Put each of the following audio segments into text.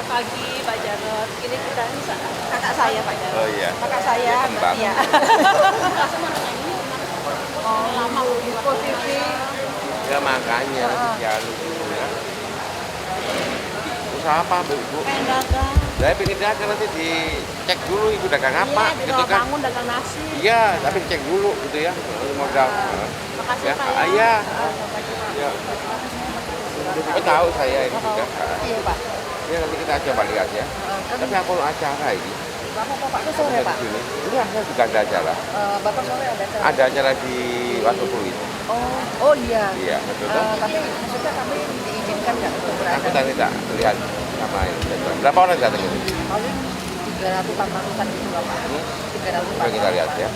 Selamat pagi Pak Jarot. Ini kita kakak saya Pak Jarot. Oh iya. Kakak saya. Kembang. Iya. Oh, lama di posisi. Ya makanya jalur gitu ya. Usaha apa Bu? Pengen dagang. Saya pengen dagang nanti dicek dulu ibu dagang apa Iya, gitu kan. bangun dagang nasi. Iya, tapi cek dulu gitu ya. Modal. Makasih Ya, Pak ya. iya. Ya. Oh, tahu saya ini juga. Iya Pak. Ya nanti kita coba lihat ya. Tapi aku mau acara ini. Bapak Pak itu sore Pak. Di sini. Iya, saya juga ada acara. Bapak sore ada acara. Ada acara di Watu Pluit. Oh iya. Iya, betul toh? Tapi maksudnya kami diizinkan nggak untuk berada? Aku tadi tak lihat sama ini. Berapa orang datang ini? Paling 300-400-an gitu Bapak. 300 Coba kita lihat ya.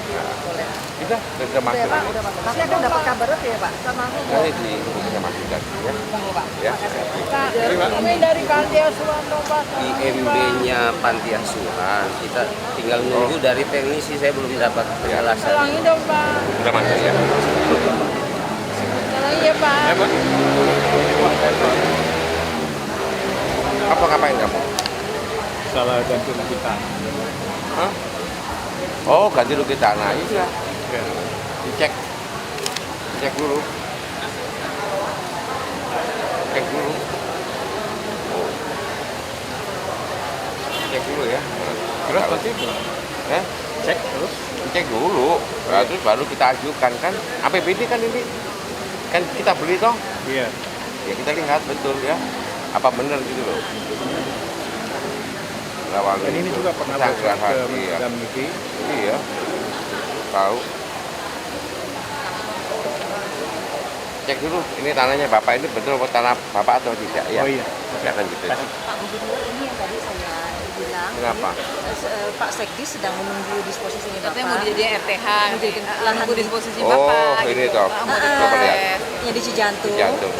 Boleh. Bisa, kita masuk. Udah Pak, udah masuk. Nanti akan dapat kabar ya Pak sama aku. Nanti di kita masukkan ya. Tunggu Pak. Ya. Kami dari Panti Asuhan Pak. IMB-nya Panti Asuhan. Kita tinggal nunggu dari teknisi, saya belum dapat penjelasan. Ulangi dong Pak. Kita masuk ya. Ulangi ya Pak. Ya, Pak. Apa ngapain kamu? Salah ganti rugi tanah. Hah? Oh, ganti rugi tanah. Iya. Ya. Dicek. Cek dulu. Cek dulu. Oh. Cek dulu ya. Terus nanti Eh? cek terus. Cek dulu. Nah, terus baru kita ajukan kan. APBD kan ini. Kan kita beli toh. Iya. Ya kita lihat betul ya. Apa benar gitu loh. Lawang Dan ini itu juga pernah sangat bergerak ke hati, ya. Dalam Negeri. Iya. Tahu. Cek dulu, ini tanahnya Bapak ini betul tanah Bapak atau tidak ya? Oh iya. Ya kan gitu. Kasih. Pak Gubernur ini yang tadi saya bilang. Kenapa? Pak Sekdi sedang menunggu disposisinya Bapak. Katanya mau dijadiin RTH, Menjadikan lahan lahan nunggu di- disposisi Oh, bapak. ini gitu. toh. Mau Coba lihat. diproses. Ya di Cijantung. Jantung.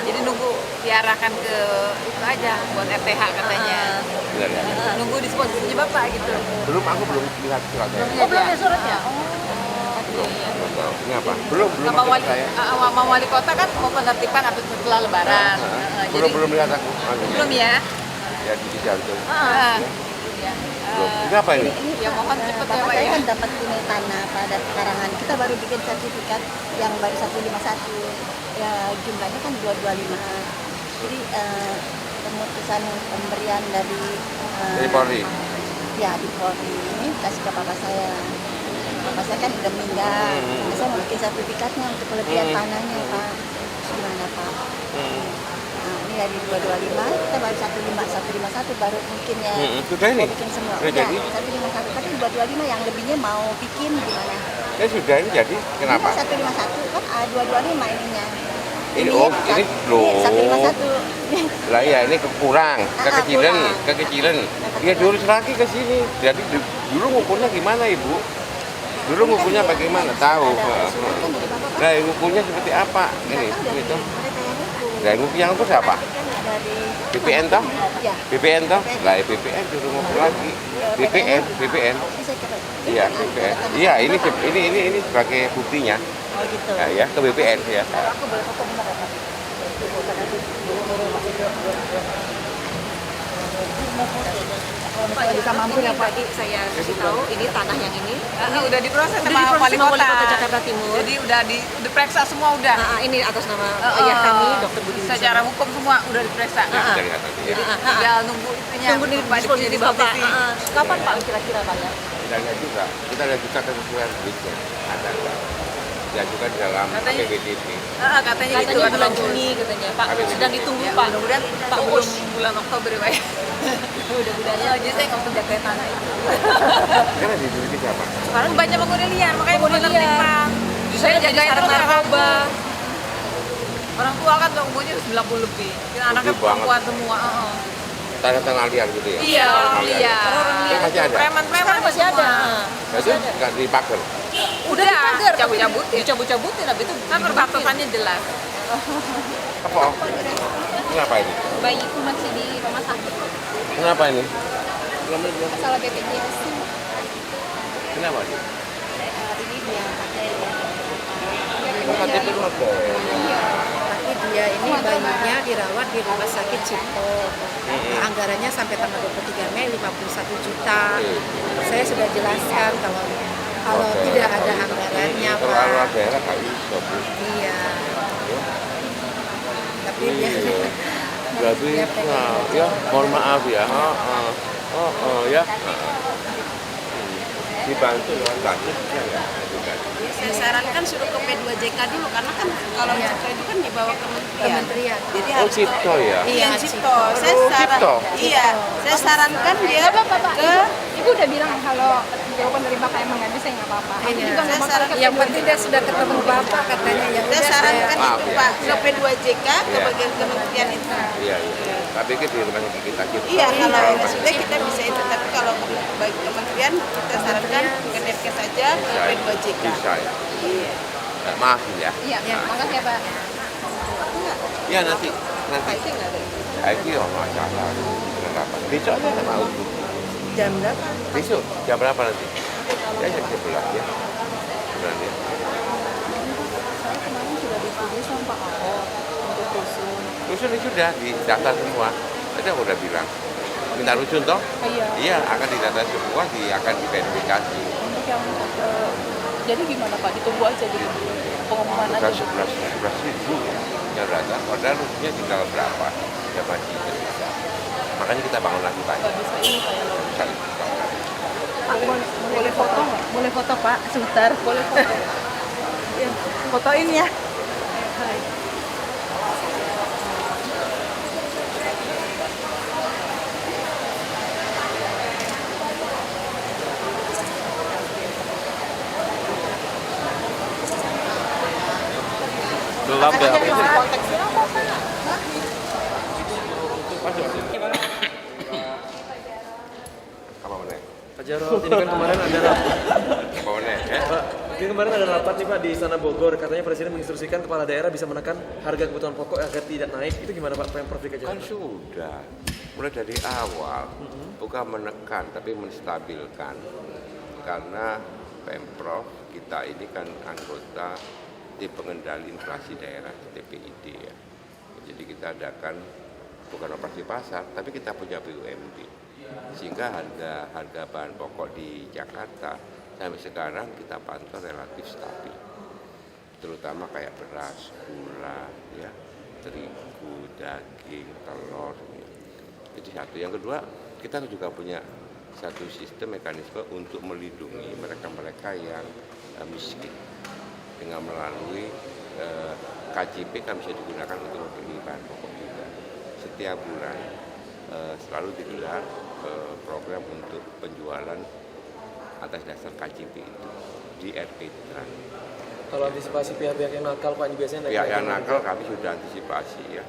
Jadi nunggu diarahkan ke itu aja buat RTH katanya. Benar ya? Nunggu disposisinya bapak gitu. Aku belum lihat suratnya. Oh belum ada suratnya? Belum tahu. Ini apa? Belum Sama ada wali, saya. sama wali kota kan mau penertiban habis setelah lebaran. Jadi Belum lihat aku. belum ya. Ya di jantung. Ya. Belum. Ini apa ini? Ya mohon cepet ya Bapak Pak saya ya. kan dapat punya tanah pada pekarangan. Kita baru bikin sertifikat yang baru 151. Ya jumlahnya kan 225. Jadi pemutusan pemberian dari Dari Polri. Ya di Polri ini kasih ke bapak saya. Bapak saya kan udah meninggal. Saya mau bikin sertifikatnya untuk kelebihan tanahnya Pak. Gimana Pak? Nah, ini dari 225, kita baru 151 baru mungkin ya. Sudah ini? Mau bikin semua. Sudah Udah, jadi? 151, tapi 225 yang lebihnya mau bikin gimana? Ya sudah ini jadi. Kenapa? Ini 151 kan 225 ininya. Ini oh ini belum. 151. Lah ya ini kurang, kekecilan, kurang. kekecilan. Ya diurus lagi ke sini. Jadi dulu ngukurnya gimana Ibu? Dulu ngukurnya bagaimana? Tahu. Nah, ngukurnya seperti apa? Ini tuh. Nah, ngukur yang itu siapa? BPN toh? Ya. BPN toh? Lah BPN dulu ngukur lagi. BPN. Iya, BPN. Iya, ini sebagai buktinya. Oh gitu. Nah, ya ke BPN ya. Aku boleh foto benar ya Pak? Pak bisa mampu ya Pak. Tadi saya Kasih tahu ini tanah yang ini. Udah diproses Udah sama diproses wali sama kota. Jakarta Timur. Jadi udah diperiksa semua udah. Ini atas nama ayah kami, Dr. Budi Secara hukum semua udah diperiksa. Ya, kita lihat nanti ya. Jadi tinggal nunggu itunya. Tunggu di disposisi Bapak. disposisi. Kapan Pak kira-kira Pak ya? Kita lihat juga kesesuaian duitnya ada nggak? Diajukan di dalam Katanya- APBDP. Katanya gitu Katanya kan bulan Juni katanya. Pak sedang ditunggu Ya, Pak. mudah-mudahan Pak belum Uus. bulan Oktober ya Pak ya. Mudah-mudahan. Jadi saya nggak penjaga tanah itu. Karena di duit siapa? Sekarang banyak penghuni liar, makanya Penghuni bukan liar. tertimbang. Justru jadi syarat narkoba. Orang tua kan umurnya 90 lebih. Anaknya Lebih banget. perempuan semua. Tanah-tanah liar gitu ya? Iya, orang liar. liar. Orang liar. Masih ada? Preman-preman Sekarang masih ada. Jadi nggak dipakai. Udah dipagar, tapi cabut-cabutin. Dicabut-cabutin habis itu. Kan perbatasannya jelas. Apa? Kenapa ini? Bayiku masih di rumah sakit. Kenapa ini? Masalah BPJS. Kenapa ini? Ini dia pakai ya. Kok KTP lu ada? Iya, pakai dia ini bayinya dirawat di rumah sakit Cipto. Anggarannya sampai tanggal 23 Mei 51 juta. Saya sudah jelaskan kalau tidak ada anggarannya, Terlalu Pak. daerah nggak bisa, Bu. Iya. Tapi dia Nggak dia bisa. pengen Ya, mohon maaf ya. Ya. Dibantu lewat kasus ya nggak? Saya sarankan suruh ke P2JK dulu karena kan kalau Cipto itu kan dibawa ke kementerian. Jadi Oh, Cipto ya? Iya, Cipto. Saya Cipto. Iya, saya sarankan dia ke Ibu udah bilang kalau jawaban dari Bapak emang nggak bisa, nggak apa-apa. Aku Iya. juga nggak Saya bakal sarankan ke Yang penting dia sudah ketemu Bapak katanya, ya saya udah sarankan Maaf itu ya. Pak ke P2JK ke Iya. bagian kementerian itu. Iya, iya. Tapi kan di rumah sakit kita Cipto. Iya, kalau maksudnya kita bisa itu, tapi kalau bagi kementerian kita sarankan ke Depkes saja ke Bisa, P2JK. bisa ya. Iya. Maaf ya. Iya, makasih ya Pak. Ya nanti. Pak itu nggak ada. Lagi oh masalah. Kenapa? Besok aja nggak mau. Jam berapa? Besok jam berapa nanti? Ya jam 11 ya. Nanti. Saya kemarin sudah diskusi sama Pak Ahok untuk rusun. Rusun itu sudah didata semua. Tadi aku udah bilang. Minta rusun toh? Iya. Iya, akan didata semua, akan diverifikasi. Untuk yang jadi gimana Pak? Ditunggu aja gitu. Pengumuman Sudah aja. 11 ribu yang datang. Padahal rusunnya tinggal berapa? Ya masih bisa. Makanya kita bangun lagi banyak. Nggak bisa ini kayak lo. Bisa. Boleh foto nggak? Boleh foto Pak, sebentar. Boleh foto. Ya, fotoin ya. Gelap ya. Konteksnya apa Pak? Apa mana? Pak Jarod, ini kan kemarin ada rapat. Apa mana? Ya? Pak, ini kemarin ada rapat nih Pak di Istana Bogor. Katanya Presiden menginstruksikan kepala daerah bisa menekan harga kebutuhan pokok agar tidak naik. Itu gimana Pak Pemprov DKI Kan Jakarta? sudah. Mulai dari awal, bukan menekan tapi menstabilkan. Karena Pemprov kita ini kan anggota di pengendali inflasi daerah TPID ya. Jadi kita adakan bukan operasi pasar, tapi kita punya BUMD. Sehingga harga bahan pokok di Jakarta sampai sekarang kita pantau relatif stabil. Terutama kayak beras, gula, ya, terigu, daging, telur. Ya. Itu satu. Yang kedua, kita juga punya satu sistem mekanisme untuk melindungi mereka-mereka yang miskin dengan melalui KJP kan bisa digunakan untuk membeli bahan pokok juga. Setiap bulan selalu digelar program untuk penjualan atas dasar KJP itu di RP-Trans. Kalau antisipasi pihak-pihak yang nakal Pak, ini biasanya Pihak yang nakal kami sudah antisipasi ya.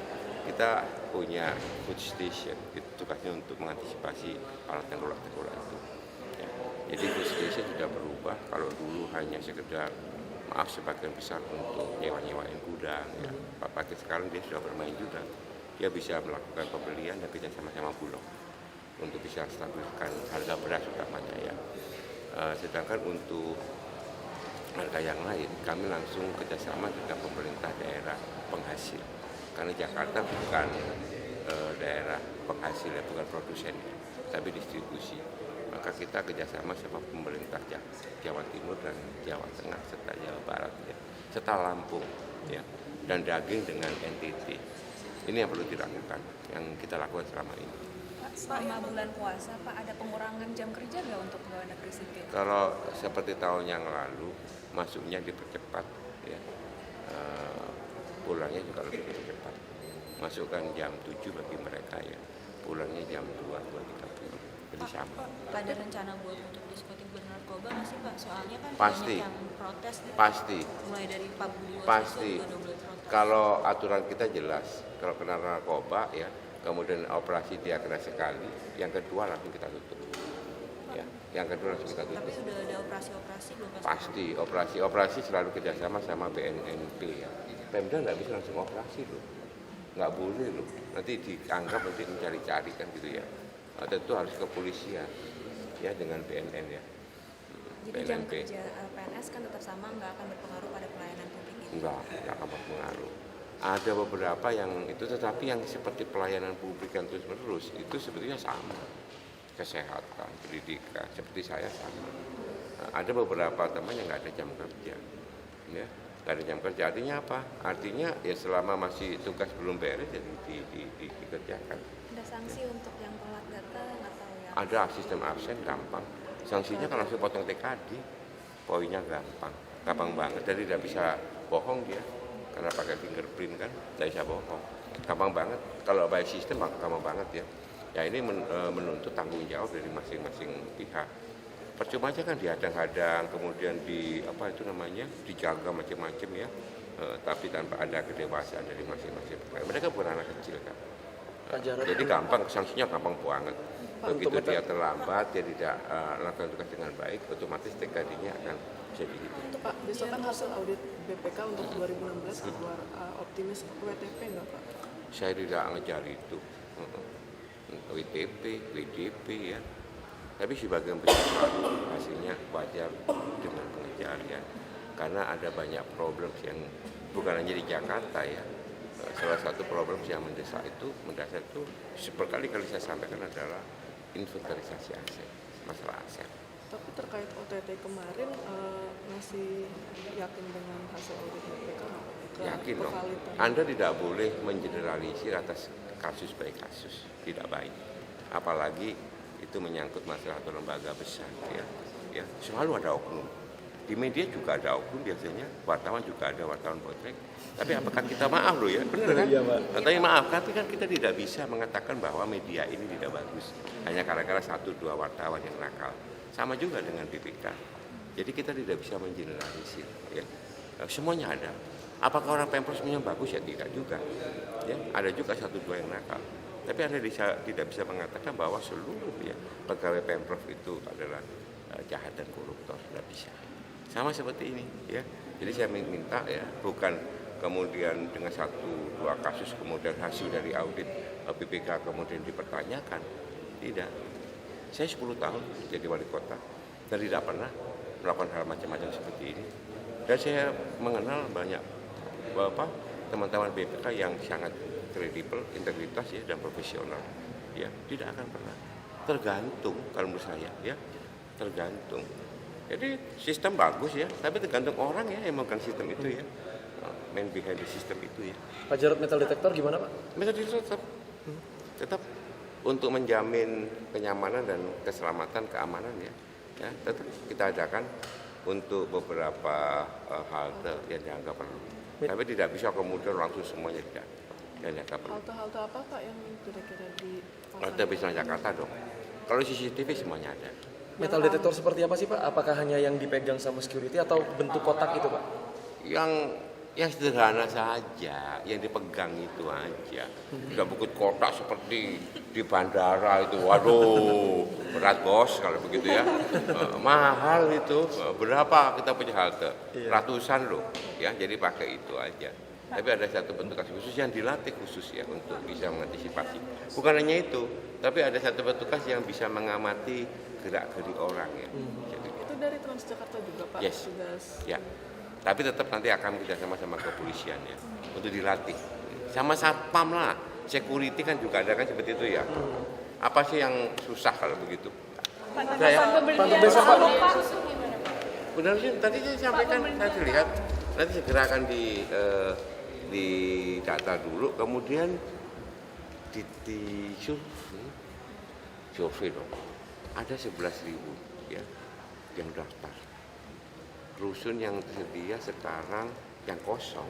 Kita punya food station, itu tugasnya untuk mengantisipasi para tengkulak-tengkulak itu. Ya. Jadi food station sudah berubah. Kalau dulu hanya sekedar maaf sebagian besar untuk nyewa-nyewain gudang, ya. Pak sekarang dia sudah bermain juga. Dia bisa melakukan pembelian dan kerja sama-sama Bulog untuk bisa stabilkan harga beras utamanya ya. Sedangkan untuk harga yang lain kami langsung kerjasama dengan pemerintah daerah penghasil. Karena Jakarta bukan daerah penghasil ya, bukan produsen ya, tapi distribusi. Maka kita kerjasama sama pemerintah Jawa Timur dan Jawa Tengah serta Jawa Barat ya, serta Lampung ya, dan daging dengan NTT. Ini yang perlu dilakukan, yang kita lakukan selama ini. Pak, selama bulan puasa, Pak, ada pengurangan jam kerja nggak untuk pegawai negeri sipil? Kalau seperti tahun yang lalu, masuknya dipercepat ya. Pulangnya juga lebih cepat. Masukkan jam 7 bagi mereka ya. Pulangnya jam 2, 2.30. Jadi sama. Pak, ada rencana buat untuk diskotik bernarkoba nggak sih Pak? Soalnya kan Pasti. banyak yang protes nih. Pasti. Mulai dari Pak Budi Waseso Pasti. juga udah mulai protes. Kalau aturan kita jelas, kalau kena narkoba ya, kemudian operasi dia kena sekali, yang kedua langsung kita tutup. Ya, yang kedua langsung kita Tapi tutup. sudah ada operasi-operasi belum Pak? Pasti operasi selalu kerjasama sama BNNP ya. Pemda nggak bisa langsung operasi loh, nggak boleh loh. Nanti dianggap nanti mencari-cari kan gitu ya. Tentu harus kepolisian ya dengan BNN ya. Jadi jam kerja PNS kan tetap sama, nggak akan berpengaruh pada pelayanan publik ini? Enggak akan berpengaruh. Ada beberapa yang itu, tetapi yang seperti pelayanan publik yang terus-menerus itu sebetulnya sama. Kesehatan, pendidikan, seperti saya sama. Nah, ada beberapa teman yang nggak ada jam kerja, ya, nggak ada jam kerja. Artinya apa? Artinya ya selama masih tugas belum beres jadi dikerjakan. Ada sanksi untuk yang telat datang atau yang Ada sistem absen gampang. Sanksinya kan langsung potong TKD, poinnya gampang banget. Jadi tidak bisa bohong dia, karena pakai fingerprint kan, tidak bisa bohong. Gampang banget. Kalau by sistem gampang banget ya. Ya ini menuntut tanggung jawab dari masing-masing pihak. Percuma aja kan dihadang-hadang, kemudian dijaga macam-macam ya. Tapi tanpa ada kedewasaan dari masing-masing pihak. Mereka bukan anak kecil kan. Jadi gampang, sanksinya gampang banget. Begitu dia terlambat, dia tidak lakukan tugas dengan baik, otomatis TKD-nya akan bisa dihitung. Untuk Pak, besok kan hasil audit BPK untuk 2016 keluar, optimis WTP nggak Pak? Saya tidak ngejar itu. WTP, WDP ya. Tapi sebagian besar hasilnya wajar dengan pengejaran. Karena ada banyak problem yang bukan hanya di Jakarta ya. Salah satu problem yang mendasar itu berkali-kali saya sampaikan adalah inventarisasi aset, masalah aset. Tapi terkait OTT kemarin, masih yakin dengan hasil audit BPK nggak? Yakin dong. Anda tidak boleh mengeneralisir atas kasus by kasus, tidak baik. Apalagi itu menyangkut masalah atau lembaga besar ya. Selalu ada oknum. Di media juga ada oknum biasanya, wartawan juga ada wartawan botrek. Tapi apakah kita maaf loh ya, benar kan? Iya, Pak. Tapi maaf, tapi kan kita tidak bisa mengatakan bahwa media ini tidak bagus. Hanya karena 1-2 wartawan yang nakal. Sama juga dengan BPK. Jadi kita tidak bisa mengeneralisir ya. Semuanya ada. Apakah orang Pemprov semuanya bagus ya? Tidak juga. Ya, ada juga 1-2 yang nakal. Tapi Anda tidak bisa mengatakan bahwa seluruh ya pegawai Pemprov itu adalah jahat dan koruptor, tidak bisa. Sama seperti ini ya. Jadi saya minta ya, bukan kemudian dengan 1-2 kasus kemudian hasil dari audit BPK kemudian dipertanyakan. Tidak. Saya 10 tahun jadi wali kota dan tidak pernah melakukan hal macam-macam seperti ini. Dan saya mengenal banyak teman-teman BPK yang sangat kredibel, integritas ya dan profesional. Ya, tidak akan pernah. Tergantung kalau menurut saya ya, tergantung. Jadi sistem bagus ya, tapi tergantung orang ya yang memegang sistem itu ya. Main behind the system itu ya. Pak Jarod, metal detektor gimana Pak? Metal detektor tetap untuk menjamin kenyamanan dan keselamatan, keamanan ya tetap kita adakan untuk beberapa halte yang dianggap perlu. Tapi tidak bisa kemudian langsung semuanya tidak dianggap perlu. Halte-halte apa Pak yang kira-kira di Halte bis Jakarta dong. Kalau CCTV semuanya ada. Metal detektor seperti apa sih Pak? Apakah hanya yang dipegang sama security atau bentuk kotak itu Pak? Yang sederhana saja, yang dipegang itu aja. Tidak bukit kotak seperti di bandara itu. Waduh, berat bos kalau begitu ya. Mahal itu. Berapa kita punya halte? Ratusan loh. Ya, jadi pakai itu aja. Tapi ada satu bentuk khusus yang dilatih khusus ya untuk bisa mengantisipasi. Bukan hanya itu, tapi ada satu petugas yang bisa mengamati gerak-gerik orang ya. Jadi, itu dari Transjakarta juga Pak? Yes. Tugas. Ya. Tapi tetap nanti akan kita sama-sama kepolisian ya untuk dilatih. Sama satpam lah, security kan juga ada kan seperti itu ya. Apa sih yang susah kalau begitu? Benar sih, tadi saya sampaikan, saya lihat nanti segera akan di data dulu, kemudian di survei dong. Ada 11.000 ya yang daftar. Rusun yang tersedia sekarang yang kosong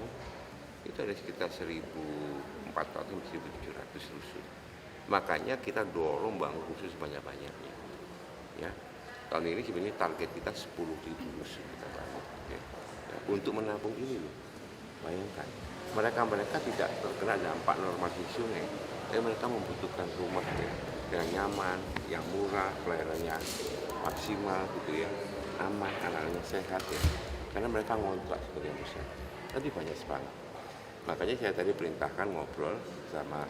itu ada sekitar 1.400-1.700 rusun. Makanya kita dorong bangun rusun sebanyak-banyaknya. Ya. Tahun ini sebenarnya target kita 10.000 rusun kita bangun. Ya. Ya. Untuk menampung ini loh. Bayangkan, mereka tidak terkena dampak normalisasi sungai, tapi mereka membutuhkan rumah ya, yang nyaman, yang murah, pelayanannya maksimal gitu ya. Aman, anak-anaknya sehat ya, karena mereka ngontrak sebagian besar. Tadi banyak semangat. Makanya saya tadi perintahkan ngobrol sama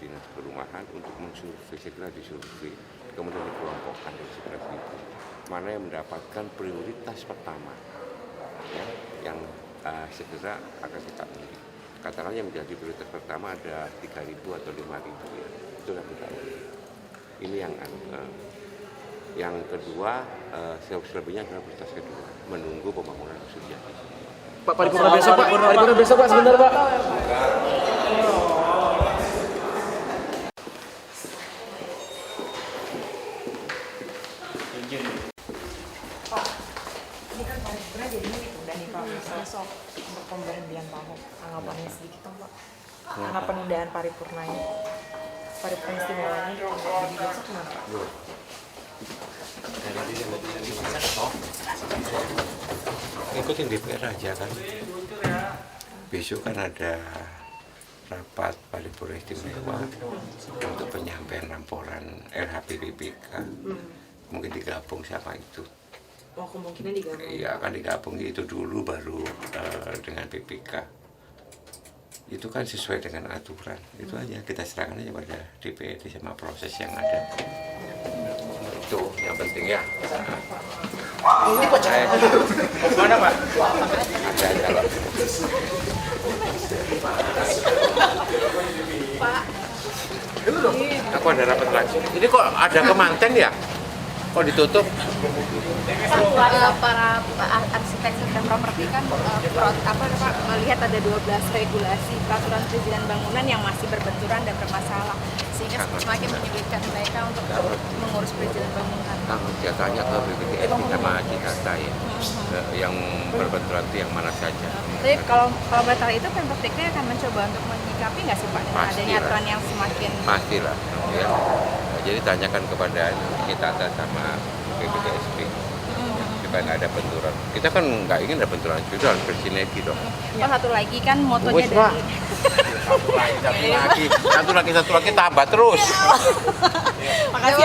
dinas perumahan untuk mensurvei, segera disurvei, kemudian dikelompokkan dari 11.000 mana yang mendapatkan prioritas pertama, ya, yang segera akan kita milih. katakanlah yang menjadi prioritas pertama ada 3.000 atau 5.000 ya, itu yang kita urus. Ini yang kedua, selebihnya adalah prioritas kedua, menunggu pembangunan Surya. Pak, paripurna besok Pak, paripurna besok Pak, sebentar Pak. Ini kan paripurna jadinya ditunda nih Pak, besok untuk pemberhentian Pak Ahok. Tanggapannya sedikit dong Pak, karena penundaan paripurnanya. Paripurna istimewanya jadi besok gimana Pak? Ikutin DPR aja kan. Besok kan ada rapat paripurna istimewa untuk penyampaian laporan LHPPPK. Mungkin digabung sama itu. Oh, kemungkinan digabung. Iya, akan digabung itu dulu baru dengan PPK. Itu kan sesuai dengan aturan. Itu aja kita serahkan aja pada DPRD sama proses yang ada. Itu yang penting ya. Ini kok saya. Mana Pak? Ada calon. Pak. Aku ada rapat lagi. Ini kok ada kemanten ya? Kok ditutup? Para arsitek dan properti kan melihat ada 12 regulasi peraturan perizinan bangunan yang masih berbenturan dan bermasalah, sehingga semakin menyulitkan mereka untuk mengurus perizinan bangunan. Dia tanya ke BPTS sama Citata ya, yang berbenturan itu yang mana saja. Tapi kalau batal itu Pemprov DKI akan mencoba untuk menyikapi nggak sih Pak dengan adanya aturan yang semakin pastilah ya. Jadi tanyakan kepada Citata sama BPTSP supaya nggak ada benturan. Kita kan nggak ingin ada benturan, itu harus bersinergi dong. Oh, satu lagi kan motonya dari satu lagi tambah terus. Makasih